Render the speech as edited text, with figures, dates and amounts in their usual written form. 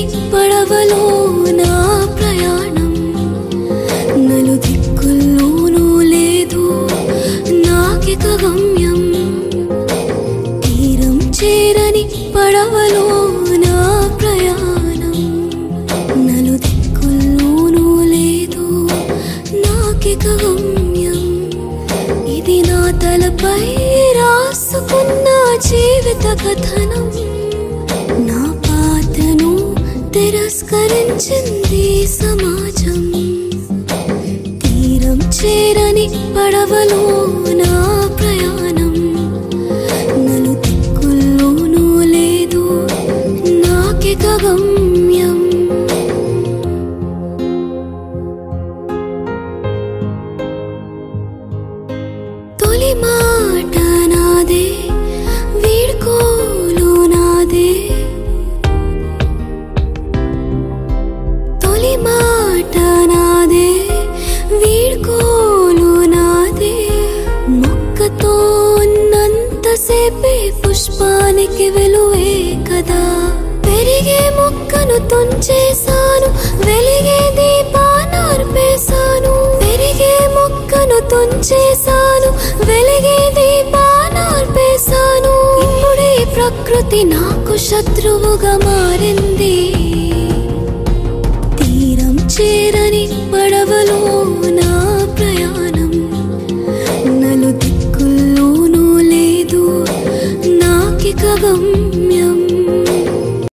చేరని పడవలో నా ప్రయాణం నలుదిక్కుల్లోనూ లేదు నాకిక గమ్యం తీరం చేరని పడవలో నా ప్రయాణం నలుదిక్కుల్లోనూ లేదు నాకిక గమ్యం ఇది నా తలపై రాసుకున్న జీవిత కథనం నా పాత్రను తిరస్కరించింది సమాజం తీరం చేరని పడవలో నా ప్రయాణం నలుదిక్కుల్లోనూ లేదు నాకిక గమ్యం తొలి మాట నాదే వీడ్కోలు నాదే తొలి మాట నాదే వీడ్కోలు నాదే మొక్కతో ఉన్నంతసేపే పుష్పానికి విలువే కదా పెరిగే మొక్కను తుంచేశాను వెలిగే దీపానార్పేశాను పెరిగే మొక్కను తుంచేశాను వెలిగే దీపానార్పేశాను ఇప్పుడే ప్రకృతి నాకు శత్రువుగా మారి